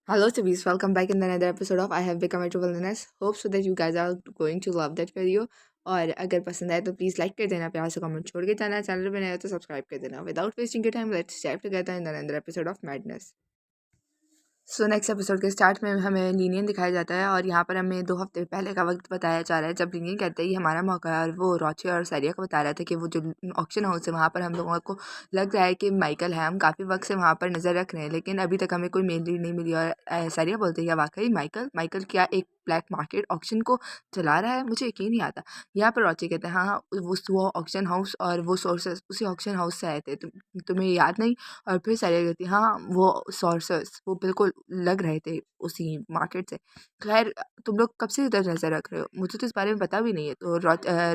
Hello, Chubbies. Welcome back in another episode of I Have Become a True Wilderness. Hope so that you guys are going to love that video. और अगर पसंद आए तो please like कर देना, प्यार से कमेंट छोड़ के जाना, चैनल पे नए हो तो सब्सक्राइब कर देना. Without wasting your time let's dive together in another episode of madness. So next episode के स्टार्ट में हमें लीनियन दिखाया जाता है और यहाँ पर हमें 2 हफ्ते पहले का वक्त बताया जा रहा है जब लीनियन कहते हैं ये हमारा मौका है और वो रोचे और सैरिया को बता रहा था कि वो जो ऑक्शन हाउस है वहाँ पर हम लोगों को लग रहा है कि माइकल है. हम काफ़ी वक्त से वहाँ पर नज़र रख रहे हैं लेकिन अभी तक हमें कोई मेन लीड नहीं मिली और सैरिया बोलते हैं या वाकई माइकल माइकल क्या एक ब्लैक मार्केट ऑक्शन को चला रहा है, मुझे यकीन नहीं आता. यहाँ पर रोचे कहते हैं हाँ वो ऑक्शन हाउस और वो सोर्सेस उसी ऑक्शन हाउस से आए थे. तुम्हें याद नहीं? और फिर सारिया कहती है हाँ वो सोर्सेस वो बिल्कुल लग रहे थे उसी मार्केट से. खैर तुम लोग कब से इधर नज़र रख रहे हो? मुझे तो इस बारे में पता भी नहीं है. तो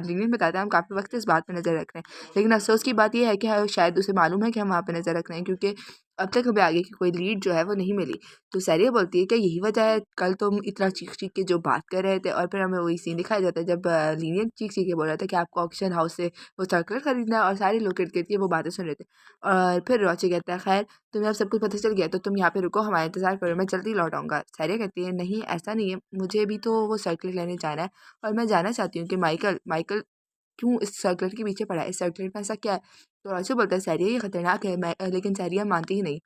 लिनियन बताता है हम काफ़ी वक्त से इस बात पे नज़र रख रहे हैं लेकिन अफसोस की बात यह है कि शायद उसे मालूम है कि हम वहाँ पे नज़र रख रहे हैं क्योंकि अब तक हमें आगे की कोई लीड जो है वो नहीं मिली. तो सैरिया बोलती है कि यही वजह है कल तुम इतना चीख चीख के जो बात कर रहे थे. और फिर हमें वही सीन दिखाया जाता है जब लीनियन चीख चीख के बोल रहा था कि आपको ऑक्शन हाउस से वो सर्कुलर खरीदना है और सारे लोग इर्द गिर्द वो बातें सुन रहे थे. और फिर रोची कहता है खैर तुम्हें अब सब कुछ पता चल गया तो तुम यहाँ पे रुको, हमारा इंतज़ार करो, मैं जल्दी लौट आऊँगा. सैरिया कहती है नहीं ऐसा नहीं है, मुझे भी तो वो सर्कुलर लेने जाना है और मैं जानना चाहती हूँ कि माइकल माइकल क्यों इस सर्कुलर के पीछे पड़ा है, इस सर्कुलर में ऐसा क्या है. तो रोची बोलता है सैरिया ये खतरनाक है. लेकिन सैरिया मानती ही नहीं.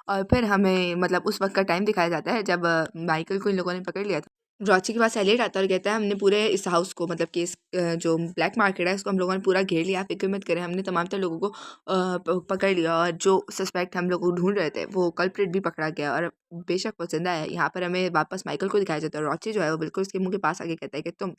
और फिर हमें मतलब उस वक़्त का टाइम दिखाया जाता है जब माइकल को इन लोगों ने पकड़ लिया था. रॉची के पास एलियट आता है और कहता है हमने पूरे इस हाउस को मतलब कि इस जो ब्लैक मार्केट है इसको हम लोगों ने पूरा घेर लिया, आप फ़िक्र मत करें, हमने तमाम तर लोगों को पकड़ लिया और जो सस्पेक्ट हम लोग ढूंढ रहे थे वो कल्प्रिट भी पकड़ा गया और बेशक वो जिंदा है. यहाँ पर हमें वापस माइकल को दिखाया जाता है. रॉची जो है वो बिल्कुल उसके मुंह के पास आके कहता है कि तुम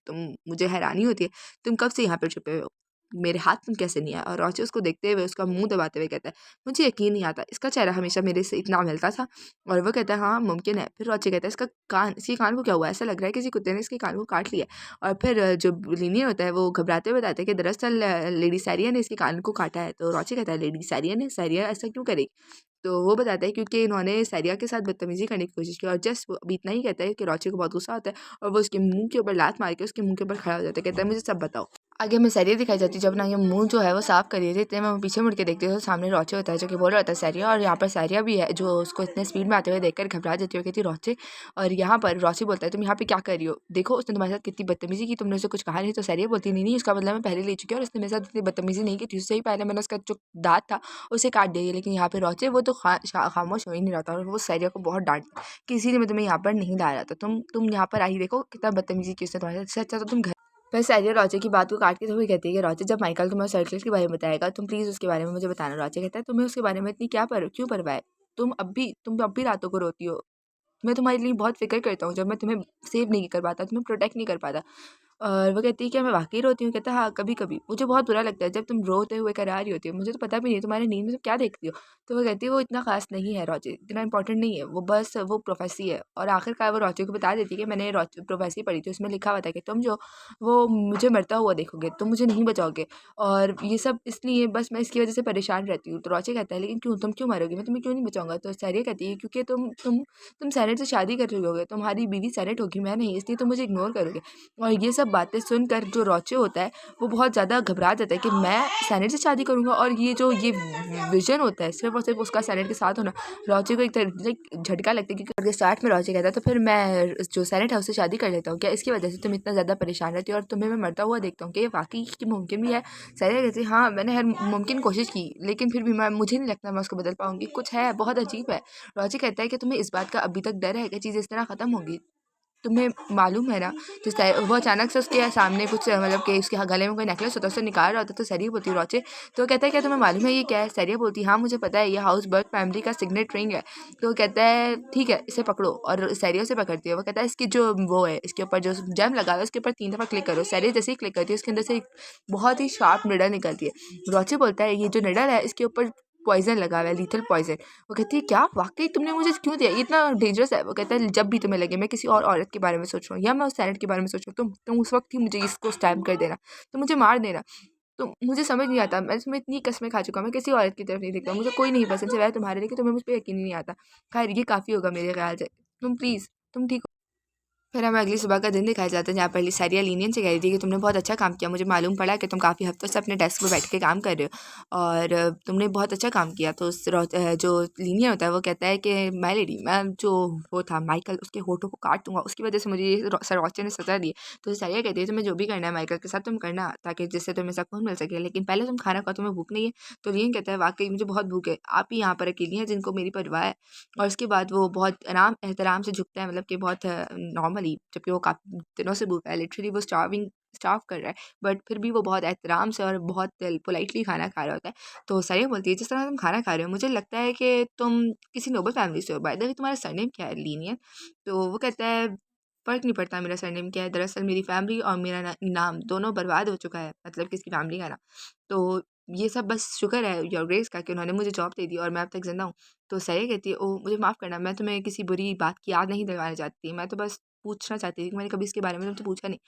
मुझे हैरानी होती है, तुम कब से यहाँ पर छुपे हुए हो, मेरे हाथ तुम कैसे नहीं आया. और रॉची उसको देखते हुए उसका मुंह दबाते हुए कहता है मुझे यकीन नहीं आता, इसका चेहरा हमेशा मेरे से इतना मिलता था. और वो कहता है हाँ मुमकिन है. फिर रोचे कहता है इसका कान, इसके कान को क्या हुआ, ऐसा लग रहा है किसी कुत्ते ने इसके कान को काट लिया. और फिर जो लीनियर होता है वो घबराते हुए बताता है कि दरअसल लेडी सैरिया ने इसके कान को काटा है. तो रोचे कहता है लेडी सैरिया ने, सैरिया ऐसा क्यों करेगी. तो वो बताता है क्योंकि इन्होंने सैरिया के साथ बदतमीजी करने की कोशिश की. और जस्ट वो अभी इतना ही कहता है कि रोचे को बहुत गुस्सा आता है और वो उसके मुंह के ऊपर लात मार के उसके मुंह के ऊपर खड़ा हो जाता है. कहता है मुझे सब बताओ. आगे हमें सैरिया दिखाई जाती है जब ना ये मुंह जो है वो साफ कर रही थी. इतने में हम पीछे मुड़ के देखते हैं तो सामने रोचे होता है जो कि बोल रहा होता है सैरिया. और यहाँ पर सैरिया भी है जो उसको इतने स्पीड में आते हुए देखकर घबरा जाती है और कहती है रोचे. और यहाँ पर रोचे बोलता है तुम यहाँ पे क्या कर रही हो, देखो उसने तुम्हारे साथ कितनी बदतमीजी की, तुमने उसे कुछ कहा नहीं. तो सैरिया बोलती नहीं नहीं उसका बदला मैं पहले ले चुकी हूँ और उसने मेरे साथ इतनी बदतमीजी नहीं की थी, उससे ही पहले मैंने उसका जो दांत था उसे काट दिया. लेकिन यहाँ पे रोचे वो तो खामोश हो ही नहीं रहा था और वो सैरिया को बहुत डांट कि इसीलिए मैं तुम्हें यहाँ पर नहीं ला रहा था, तुम यहाँ पर आई देखो कितना बदतमीजी की उसने तुम्हारे साथ, इससे अच्छा तो तुम घर. फिर सैरिया रोचे की बात को काट के थोड़ी कहती है कि रोचे जब माइकल तुम्हें सर्कुलर के बारे में बताएगा तुम प्लीज़ उसके बारे में मुझे बताना. रोचे कहता है तुम्हें उसके बारे में इतनी क्यों परवाह है, तुम अब भी रातों को रोती हो, मैं तुम्हारे लिए बहुत फ़िक्र करता हूँ जब मैं तुम्हें सेव नहीं कर पाता, तुम्हें प्रोटेक्ट नहीं कर पाता. और वो कहती है क्या मैं वाक़ई रोती हूँ? कहता है हाँ, कभी-कभी मुझे बहुत बुरा लगता है जब तुम रोते हुए करा रही होती हो, मुझे तो पता भी नहीं तुम्हारी नींद में तुम क्या देखती हो. तो वो कहती है वो इतना ख़ास नहीं है रोचे, इतना इंपॉर्टेंट नहीं है, वो बस वो प्रोफ़ेसी है. और आखिरकार वो रोचे को बता देती है कि मैंने प्रोफ़ेसी पढ़ी थी, उसमें लिखा हुआ था कि तुम जो वो मुझे मरता हुआ देखोगे, तुम मुझे नहीं बचाओगे और ये सब इसलिए बस मैं इसकी वज़ह से परेशान रहती हूँ. तो रोचे कहता है लेकिन क्यों, तुम क्यों मरोगे, मैं तुम्हें क्यों नहीं बचाऊँगा. तो सैरिया कहती है क्योंकि तुम सैनट से शादी कर रही होगे, तुम्हारी बीवी सैनट होगी, मैं नहीं, इसलिए तुम मुझे इग्नोर करोगे. और ये सब बातें सुनकर जो रोचे होता है वो बहुत ज़्यादा घबरा जाता है कि मैं सैनट से शादी करूँगा. और ये विज़न होता है सिर्फ़ और सिर्फ़ उसका सैनट के साथ होना. रोचे को एक तरह लाइक झटका लगता है क्योंकि स्टार्ट में रोचे कहता है तो फिर मैं जो सैनट है उससे शादी कर लेता हूँ, क्या इसकी वजह से तुम इतना ज़्यादा परेशान रहती हो और तुम्हें मैं मरता हुआ देखता हूँ, कि ये वाक़ई की मुमकिन भी है. सैनट कहती है हाँ मैंने हर मुमकिन कोशिश की लेकिन फिर भी मुझे नहीं लगता मैं उसको बदल पाऊँगी, कुछ है बहुत अजीब है. रोचे कहता है कि तुम्हें इस बात का अभी तक डर है कि चीज़ इस तरह ख़त्म होगी, तुम्हें मालूम है ना. तो वो अचानक से उसके सामने कुछ मतलब कि उसके गले में कोई नेकलेस होता है, उससे निकाल रहा होता है. तो सैरिया बोलती है रोचे, तो कहता है क्या तुम्हें मालूम है ये क्या है. सैरिया बोलती है हाँ मुझे पता है ये हाउस बर्ग फैमिली का सिग्नेट रिंग है. तो कहता है ठीक है इसे पकड़ो. और सैरिया उसे पकड़ती है. वो कहता है इसकी जो वो है इसके ऊपर जो जेम लगा हुआ है उसके ऊपर 3 दफ़ा क्लिक करो. सैरिया जैसे ही क्लिक करती है उसके अंदर से एक बहुत ही शार्प निडल निकलती है. रोचे बोलता है ये जो निडल है इसके ऊपर पॉइजन लगा हुआ है, लीथल पॉइजन. वो कहती है क्या वाक़ई तुमने मुझे क्यों दिया, ये इतना डेंजरस है. वो कहता है जब भी तुम्हें लगे मैं किसी और औरत के बारे में सोच रहा हूँ या मैं उस सैनट के बारे में सोच रहा हूँ, तुम उस वक़्त ही मुझे इसको स्टैम्प कर देना, तुम मुझे मार देना. तो मुझे समझ नहीं आता, मैं तुम्हें इतनी कस्में खा चुका हूँ, मैं किसी औरत की तरफ नहीं देखता, मुझे कोई नहीं पसंद सिवाय तुम्हारे, लेकिन तुम्हें मुझ पे यकीन ही नहीं आता. ख़ैर ये काफ़ी होगा मेरे ख़्याल से, तुम प्लीज़ तुम ठीक फिर हमें अगली सुबह का दिन दिखाया जाता है जहाँ पर सारिया लीनियन से कह रही थी कि तुमने बहुत अच्छा काम किया, मुझे मालूम पड़ा कि तुम काफ़ी हफ्तों से अपने डेस्क पर बैठ के काम कर रहे हो और तुमने बहुत अच्छा काम किया। तो जो लीनियन होता है वो कहता है कि माय लेडी, मैं जो वो था माइकल उसके होठों को काट दूंगा, उसकी वजह से मुझे ये सर रॉचर ने सजा दी। तो सारिया कहती है तुम्हें जो भी करना है माइकल के साथ तुम करना, ताकि जिससे तुम्हें सुकून मिल सके, लेकिन पहले तुम खाना खाओ, तुम्हें भूख नहीं है। तो लीनियन कहता है वाकई मुझे बहुत भूख है, आप ही यहाँ पर अकेली हैं जिनको मेरी परवाह है। और उसके बाद वो बहुत आराम एहतराम से झुकता है, मतलब कि बहुत नॉर्मली, जबकि वो काफ़ी दिनों से भूखा है, लिटरली वो स्टार्व कर रहा है, बट फिर भी वो बहुत एहतराम से और बहुत पोलाइटली खाना खा रहा होता है। तो सारिया बोलती है जिस तरह तुम खाना खा रहे हो मुझे लगता है कि तुम किसी नोबल फैमिली से हो, बाय द वे तुम्हारा सरनेम क्या है लीनियन? तो वो कहता है फ़र्क नहीं पड़ता मेरा सरनेम क्या है, दरअसल मेरी फैमिली और मेरा नाम दोनों बर्बाद हो चुका है, मतलब किसकी फैमिली का नाम। तो ये सब बस शुक्र है योर ग्रेस का कि उन्होंने मुझे जॉब दे दी और मैं अब तक ज़िंदा हूँ। तो सारिया कहती है ओह मुझे माफ़ करना, मैं तुम्हें किसी बुरी बात की याद नहीं दिलवाना चाहती, मैं तो बस पूछना चाहती थी कि मैंने कभी इसके बारे में तुमसे पूछा नहीं।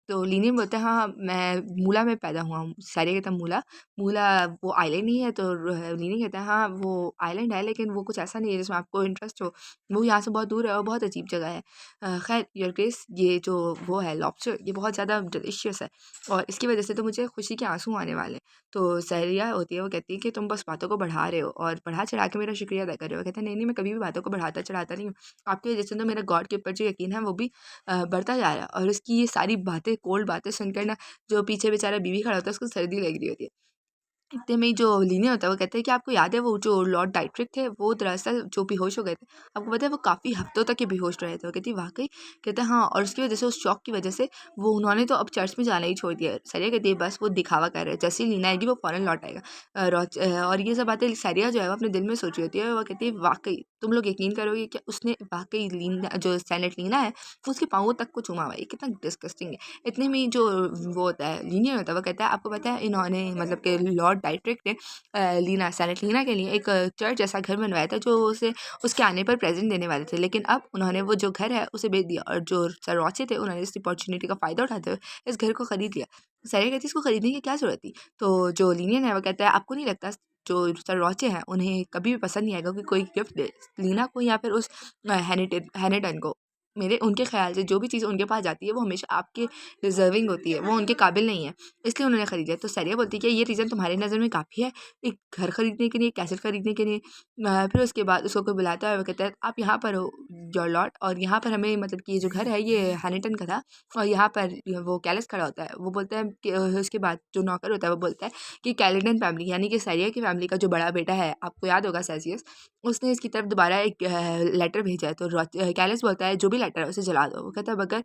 तो लीनियन बोलता है हाँ, मैं मूला में पैदा हुआ हूँ। सारिया कहता है मूला? मूला वो आइलैंड नहीं है? तो लीनियन कहता है हाँ, वो आइलैंड है लेकिन वो कुछ ऐसा नहीं है जिसमें आपको इंटरेस्ट हो। वो यहाँ से बहुत दूर है और बहुत अजीब जगह है। खैर योर ग्रेस ये जो वो है लॉबस्टर ये बहुत ज़्यादा डिलीशियस है और इसकी वज़ह से तो मुझे खुशी के आँसू आने वाले हैं। तो सारिया होती है वो कहती है कि तुम बस बातों को बढ़ा रहे हो और बढ़ा-चढ़ा के मेरा शुक्रिया अदा कर रहे हो। कहता है नहीं, नहीं मैं कभी भी बातों को बढ़ाता-चढ़ाता नहीं हूँ। आपकी वज़ह से तो मेरा गॉड के ऊपर जो यकीन है वो भी बढ़ता जा रहा है और उसकी ये सारी बातें कोल्ड बातें सुनकर ना जो पीछे बेचारा बीवी खड़ा होता है उसको सर्दी लग रही होती है। इतने में ही जो लीनियन होता है वो कहता है कि आपको याद है वो जो लॉर्ड डाइट्रिक थे वो दरअसल जो बेहोश हो गए थे, आपको पता है वो काफ़ी हफ्तों तक ये बेहोश रहे थे। वो कहती है वाकई? कहते हैं हाँ, और उसकी वजह से उस शौक की वजह से वो उन्होंने तो अब चर्च में जाना ही छोड़ दिया है। सारिया कहती है बस वो दिखावा कर रहे हैं, जैसे ही लीना आएगी वो फ़ौरन लौट आएगा। और ये सब बातें सारिया जो है वो अपने दिल में सोच रही होती है। वो कहती है वाकई तुम लोग यकीन करोगे कि उसने वाकई लीना जो सैनेट लीना है उसके पाँवों तक को चूमा हुआ है, ये कितना डिस्गस्टिंग है। इतने में ही जो वो होता है लीनियन होता है वो कहता है आपको पता है इन्होंने मतलब कि लॉर्ड डाइट्रिक ने लीना सैनेट लीना के लिए एक चर्च जैसा घर बनवाया था जो उसे उसके आने पर प्रेजेंट देने वाले थे, लेकिन अब उन्होंने वो जो घर है उसे बेच दिया और जो सर रॉचे थे उन्होंने इस अपॉर्चुनिटी का फ़ायदा उठाते हुए इस घर को खरीद लिया। सारिया कहती है इसको खरीदने की क्या ज़रूरत थी? तो जो लीनियन है वो कहता है आपको नहीं लगता जो सर रॉचे हैं उन्हें कभी भी पसंद नहीं आएगा कि कोई गिफ्ट दे लीना को या फिर उस हैनिटन को। मेरे उनके ख़्याल से जो भी चीज़ उनके पास जाती है वो हमेशा आपके डिज़र्विंग होती है, वो उनके काबिल नहीं है, इसलिए उन्होंने खरीद लिया। तो सारिया बोलती है कि ये रीज़न तुम्हारी नज़र में काफ़ी है, एक घर खरीदने के लिए, कैसेट खरीदने के लिए। फिर उसके बाद उसको कोई बुलाता है, वो कहता है आप यहाँ पर हो योर लॉर्ड, और यहाँ पर हमें मतलब कि ये जो घर है ये हैनिटन का था और यहाँ पर वो कैलिस खड़ा होता है। वो बोलता है कि उसके बाद जो नौकर होता है वो बोलता है कि कैलिडन फैमिली यानी कि सारिया की फैमिली का जो बड़ा बेटा है, आपको याद होगा सेल्सियस, उसने इसकी तरफ दोबारा एक लेटर भेजा है। तो कैलिस बोलता है जो भी लेटर है उसे जला दो। वो कहता है मगर,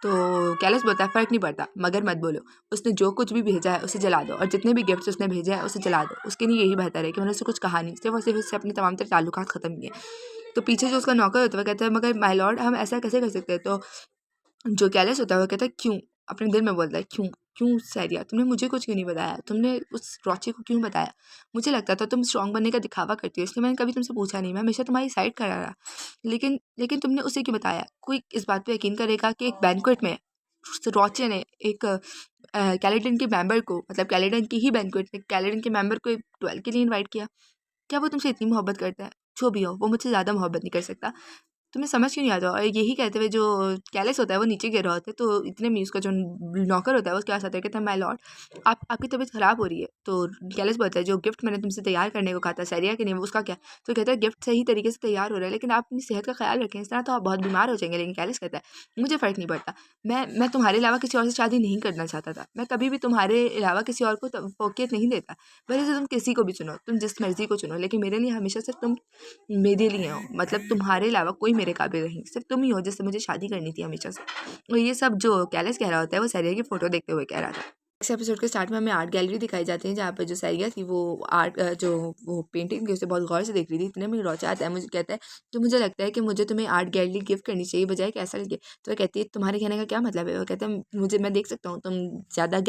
तो कैलिस बोलता है फ़र्क नहीं पड़ता, मगर मत बोलो, उसने जो कुछ भी भेजा है उसे जला दो और जितने भी गिफ्ट्स उसने भेजे हैं उसे जला दो, उसके लिए यही बेहतर है कि मैंने उससे कुछ कहा नहीं, सिर्फ और सिर्फ उससे अपने तमाम तर ताल्लुकात ख़त्म किए। तो पीछे जो उसका नौकर होता है वो कहता है मगर माय लॉर्ड हम ऐसा कैसे कर सकते हैं? तो जो कैलिस होता है वो कहता है क्यों? अपने दिल में बोलता है क्यों? क्यों सारिया तुमने मुझे कुछ क्यों नहीं बताया? तुमने उस रॉची को क्यों बताया? मुझे लगता था तुम स्ट्रॉन्ग बनने का दिखावा करती हो, इसलिए मैंने कभी तुमसे पूछा नहीं, मैं हमेशा तुम्हारी साइड खड़ा रहा। लेकिन लेकिन तुमने उसे क्यों बताया? कोई इस बात पे यकीन करेगा कि एक बैंक्वेट में रॉचे ने एक कैलेडन के मेंबर को, मतलब कैलेडन की ही बैंक्वेट में कैलेडन के मेंबर को एक डुएल के लिए इनवाइट किया। क्या वो तुमसे इतनी मोहब्बत करता है? जो भी हो, वो मुझसे ज़्यादा मोहब्बत नहीं कर सकता। तुम्हें समझ क्यों नहीं आता? और यही कहते हुए जो कैलिस होता है वो नीचे गिर रहा होता है, तो इतने में उसका जो नौकर होता है वो उसके पास आता है, कहता है माय लॉर्ड आपकी तबीयत ख़राब हो रही है। तो कैलिस बोलता है जो गिफ्ट मैंने तुमसे तैयार करने को कहा था सारिया के लिए वो उसका क्या? तो कहता है गिफ्ट सही तरीके से तैयार हो रहा है लेकिन आप अपनी सेहत का ख्याल रखें, इस तरह तो आप बहुत बीमार हो जाएंगे। लेकिन कैलिस कहता है मुझे फ़र्क नहीं पड़ता, मैं तुम्हारे अलावा किसी और से शादी नहीं करना चाहता था, मैं कभी भी तुम्हारे अलावा किसी और को फोकियत नहीं देता। वैसे से तुम किसी को भी चुनो, तुम जिस मर्ज़ी को चुनो, लेकिन मेरे लिए हमेशा सिर्फ तुम मेरे लिए हो, मतलब तुम्हारे अलावा कोई मेरे काबिल नहीं, सिर्फ तुम ही हो जिससे मुझे शादी करनी थी हमेशा से। और ये सब जो कैलिस कह रहा होता है वो सारिया की फ़ोटो देखते हुए कह रहा था। इस एपिसोड के स्टार्ट में हमें आर्ट गैलरी दिखाई जाती है जहाँ पर जो सारिया थी वो जो वो पेंटिंग थी उसे बहुत गौर से देख रही थी। इतने में रोचा आता है, मुझे कहता है कि मुझे लगता है कि मुझे तुम्हें आर्ट गैलरी गिफ्ट करनी चाहिए बजाय कैसा लगे। तो वह कहती है तुम्हारे कहने का क्या मतलब है? वो कहता है मुझे, मैं देख सकता हूँ तुम ज़्यादा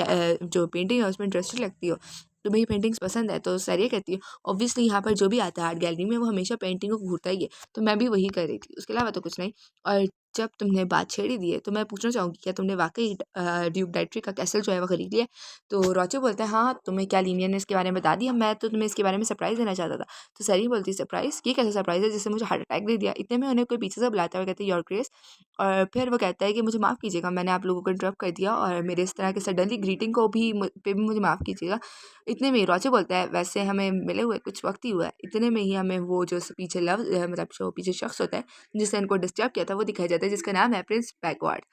जो पेंटिंग है उसमें इंटरेस्टेड लगती हो, तुम्हें ये पेंटिंग्स पसंद है। तो सारिया कहती है ऑब्वियसली यहाँ पर जो भी आता है आर्ट गैलरी में वो हमेशा पेंटिंग को घूरता ही है, तो मैं भी वही कर रही थी, उसके अलावा तो कुछ नहीं। और जब तुमने बात छेड़ी दी है तो मैं पूछना चाहूँगी क्या तुमने वाकई ड्यूक डाइट्री का कैसल जो है वो खरीद लिया है? तो रोचे बोलते हैं हाँ, तुम्हें क्या लीनियर ने इसके बारे में बता दिया? मैं तो तुम्हें इसके बारे में सरप्राइज़ देना चाहता था। तो सैरी बोलती है सरप्राइज़? ये कैसा सरप्राइज़ है जिससे मुझे हार्ट अटैक दे दिया? इतने में उन्हें कोई पीछे से बुलाता है और कहते हैं योर ग्रेस। और फिर वो कहता है कि मुझे माफ़ कीजिएगा, मैंने आप लोगों को इंटरप्ट कर दिया और मेरे इस तरह के सडनली ग्रीटिंग को भी पे भी मुझे माफ़ कीजिएगा। इतने में ही रोचे बोलता है वैसे हमें मिले हुए कुछ वक्त ही हुआ है। इतने में ही हमें वो जो पीछे मतलब जो पीछे शख्स होता है जिसने इनको डिस्टर्ब किया था वो दिखाई जाता है, जिसका नाम है प्रिंस बैकवर्ड।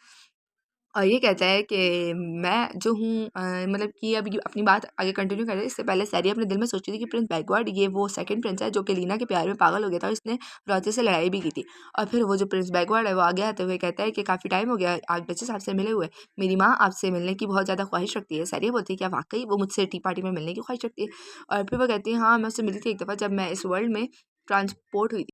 और ये कहता है कि मैं जो हूँ मतलब कि अब ये अपनी बात आगे कंटिन्यू कर रहे हैं। इससे पहले सैरी अपने दिल में सोच रही थी कि प्रिंस बैकवर्ड ये वो सेकंड प्रिंस है जो कि लीना के प्यार में पागल हो गया था और इसने रॉजर से लड़ाई भी की थी। और फिर वो जो प्रिंस बैकवर्ड है वो आगे आते हुए कहता है कि काफ़ी टाइम हो गया आर्कडचेस आपसे मिले हुए, मेरी माँ आपसे मिलने की बहुत ज़्यादा ख्वाहिश रखती है। सैरी बोलती है क्या वाकई वो मुझसे टी पार्टी में मिलने की ख्वाहिश रखती है? और फिर वो कहती है हाँ, मैं उससे मिली थी एक दफ़ा जब मैं इस वर्ल्ड में ट्रांसपोर्ट हुई थी।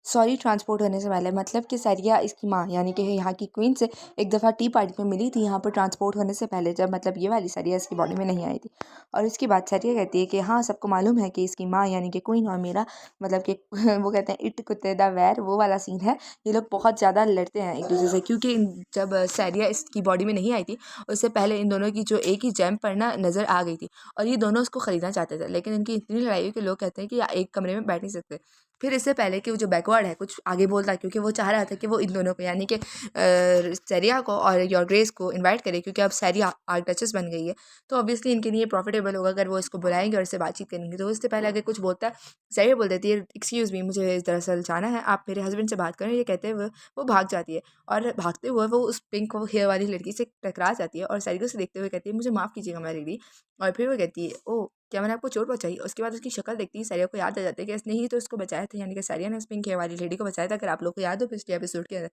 सॉरी, ट्रांसपोर्ट होने से पहले मतलब कि सैरिया इसकी माँ यानी कि यहाँ की क्वीन से एक दफ़ा टी पार्टी में मिली थी यहाँ पर ट्रांसपोर्ट होने से पहले, जब मतलब ये वाली सैरिया इसकी बॉडी में नहीं आई थी। और इसके बाद सैरिया कहती है कि हाँ, सबको मालूम है कि इसकी माँ यानी कि क्वीन और मेरा मतलब कि वो कहते हैं इट कुत्ते दा वैर, वो वाला सीन है। ये लोग बहुत ज़्यादा लड़ते हैं एक दूसरे से क्योंकि जब सैरिया इसकी बॉडी में नहीं आई थी उससे पहले इन दोनों की जो एक ही जैम पर ना नज़र आ गई थी और ये दोनों उसको ख़रीदना चाहते थे, लेकिन इनकी इतनी लड़ाई हुई कि लोग कहते हैं कि एक कमरे में बैठ नहीं सकते। फिर इससे पहले कि वो जो बैकवर्ड है कुछ आगे बोलता, क्योंकि वो चाह रहा था कि वो इन दोनों को यानी कि सैरिया को और योर ग्रेस को इनवाइट करे, क्योंकि अब सैरिया आर्क डचेस बन गई है तो ऑब्वियसली इनके लिए प्रॉफिटेबल होगा अगर वो इसको बुलाएंगे और इससे बातचीत करेंगे। तो इससे पहले अगर कुछ बोलता है, सैरिया बोल देती है एक्सक्यूज़ मी, मुझे दरअसल जाना है, आप मेरे हस्बैंड से बात करें। ये कहते हैं वो भाग जाती है और भागते हुए वो उस पिंक हेयर वाली लड़की से टकरा जाती है और सैरिया से देखते हुए कहती है मुझे माफ़ कीजिएगा मैं लेडी। और फिर वो कहती है ओह, क्या मैंने आपको चोट पहुँचाई? उसके बाद उसकी शक्ल देखती है, सैरिया को याद आ जाता है कि इसने ही तो इसको बचाया था, यानी कि सैरिया ने उस पिंक हेयर वाली लेडी को बचाया था, अगर आप लोग को याद हो पिछले एपिसोड के अंदर।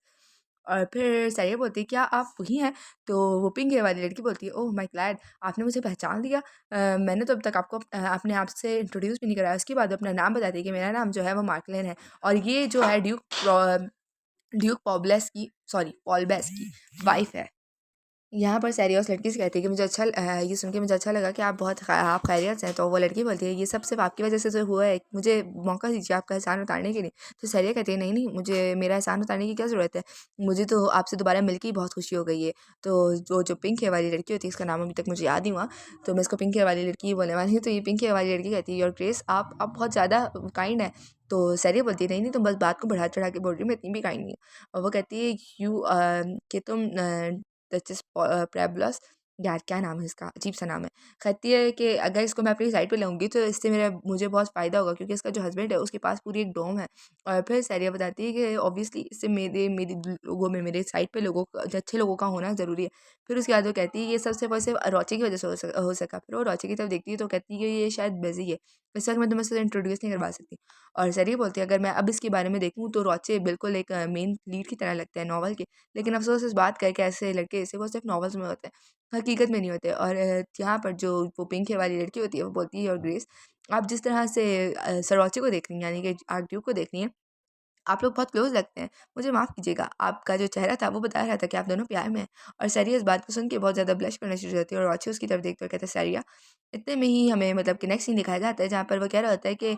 और फिर सैरिया बोलती है क्या आप वही हैं? तो वो पिंक हेयर वाली लड़की बोलती है ओह माय ग्लैड, आपने मुझे पहचान लिया। मैंने तो अब तक आपको अपने आप से इंट्रोड्यूस भी नहीं कराया। उसके बाद अपना नाम बताती है कि मेरा नाम जो है वो मार्कलेन है और ये जो है ड्यूक पॉलबेस की वाइफ है। यहाँ पर सैरिया उस लड़की से कहती है कि ये सुन के मुझे अच्छा लगा कि आप खैरियत से हैं। तो वो लड़की बोलती है ये सब सिर्फ आपकी वजह से तो हुआ है, मुझे मौका दीजिए आपका एहसान उतारने के लिए। तो सैरिया कहती है नहीं नहीं, मुझे मेरा एहसान उतारने की क्या ज़रूरत है, मुझे तो आपसे दोबारा मिलकर ही बहुत खुशी हो गई है। तो जो पिंक हेयर वाली लड़की होती है, इसका नाम अभी तक मुझे याद नहीं हुआ, तो मैं इसको पिंक हेयर वाली लड़की ही बोलने वाली हूँ। तो ये पिंक हेयर वाली लड़की कहती है योर ग्रेस, आप बहुत ज़्यादा काइंड है। तो सैरिया बोलती है नहीं नहीं, तुम बस बात को बढ़ा चढ़ा के बोल रही हो, मैं इतनी भी काइंड नहीं हूँ। और वो कहती है कि तुम डचेस प्रेबलस, यार क्या नाम है इसका, अजीब सा नाम है। कहती है कि अगर इसको मैं अपनी साइड पे लाऊंगी तो इससे मुझे बहुत फ़ायदा होगा, क्योंकि इसका जो हस्बैंड है उसके पास पूरी एक डोम है। और फिर सैरिया बताती है कि ऑब्वियसली इससे मेरी लोगों में मेरे साइड पे अच्छे लोगों का होना ज़रूरी है। फिर उसके बाद वो कहती है ये सब सिर्फ रोचे की वजह से हो सका। फिर वो रोचे की तरफ देखती है तो कहती है कि ये शायद बिजी है, इस वक्त मैं तुम्हें उससे इंट्रोड्यूस नहीं करवा सकती। और सैरिया बोलती है अगर मैं अब इसके बारे में देखूँ तो रोचे बिल्कुल एक मेन लीड की तरह लगता है नॉवल के, लेकिन अफ़सोस इस बात का है कि ऐसे लड़के ऐसे वो सिर्फ़ नॉवेल्स में होते हैं, हकीकत में नहीं होते। और यहाँ पर जो वो पिंक हेयर वाली लड़की होती है वो बोलती है और ग्रेस, आप जिस तरह से सरोचे को देख रही हैं यानी कि आर्कड्यूक को देख रही हैं, आप लोग बहुत क्लोज़ लगते हैं। मुझे माफ़ कीजिएगा, आपका जो चेहरा था वो बता रहा था कि आप दोनों प्यार में हैं। और सैरिया इस बात को सुन के बहुत ज़्यादा ब्लश करना शुरू हो जाती है और रोचे उसकी तरफ देखते हुए कहता है सैरिया। इतने में ही हमें मतलब कि नेक्स्ट सीन दिखाया जाता है जहाँ पर वो कह रहा होता है कि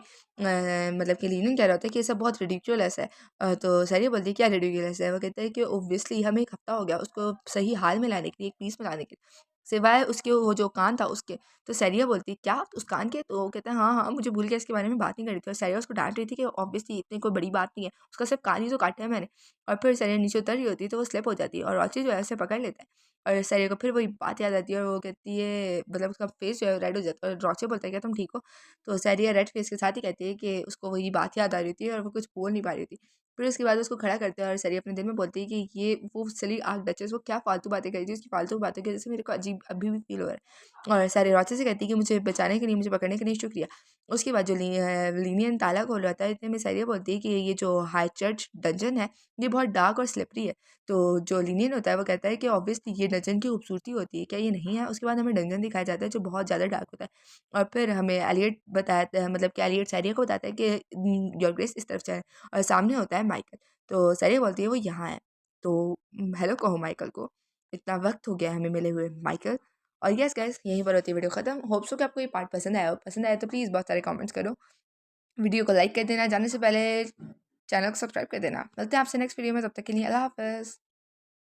मतलब कि लिनन कह रहा होता है कि ये सब बहुत रिडिकुलस है। तो सैरिया बोलती है क्या रिडिकुलस है? वो कहता है कि ऑब्वियसली हमें 1 हफ्ता हो गया उसको सही हाल में लाने के लिए, एक पीस में लाने के लिए, सिवाय उसके वो जो कान था उसके। तो सैरिया बोलती है क्या उस कान के? तो वो कहता है हाँ, हाँ, मुझे भूल गया, इसके बारे में बात नहीं करी थी। और सैरिया उसको डाँट रही थी कि ऑब्वियसली इतनी कोई बड़ी बात नहीं है, उसका सिर्फ़ कान ही तो काटा है मैंने। और फिर सैरिया नीचे उतर रही होती है तो वो स्लिप हो जाती है और रोचे जो है उसे पकड़ लेता है। और सैरिया को फिर वही बात याद आती है और वो कहती है मतलब उसका फेस जो है रेड हो जाता है और रोचे बोलता है क्या तुम ठीक हो? तो सैरिया रेड फेस के साथ ही कहती है कि उसको वही बात याद आ रही थी और वो कुछ बोल नहीं पा रही थी। फिर उसके बाद उसको खड़ा करते हैं और सैरिया अपने दिल में बोलती है कि ये वो सिली आर्क डचेस वो क्या फालतू बातें कर रही थी, उसकी फालतू बातों की वजह से मेरे को अजीब अभी भी फ़ील हो रहा है। और सैरिया रोचे से कहती है कि मुझे बचाने के लिए, मुझे पकड़ने के लिए शुक्रिया। उसके बाद जो लीनियन ताला खोल जाता है, इतने में सैरिया बोलती है कि ये जो हाई चर्च डंजन है, ये बहुत डार्क और स्लिपरी है। तो जो लीनियन होता है वो कहता है कि ऑब्वियसली ये डंजन की खूबसूरती होती है, क्या ये नहीं है? उसके बाद हमें डंजन दिखाया जाता है जो बहुत ज़्यादा डार्क होता है। और फिर हमें एलियट बताता है, मतलब कि एलियट सैरिया को बताता है कि योर ग्रेस इस तरफ जाए और सामने होता है माइकल। तो सैरिया बोलती है वो यहाँ है। तो हेलो कहो माइकल को, इतना वक़्त हो गया है हमें मिले हुए माइकल। और यस गाइस, यहीं पर होती है वीडियो ख़त्म। होप सो कि आपको ये पार्ट पसंद आया हो। पसंद आया तो प्लीज़ बहुत सारे कमेंट्स करो। वीडियो को लाइक कर देना। जाने से पहले चैनल को सब्सक्राइब कर देना। मिलते हैं आपसे नेक्स्ट वीडियो में, तब तक के लिए अल्लाह हाफ़िज़।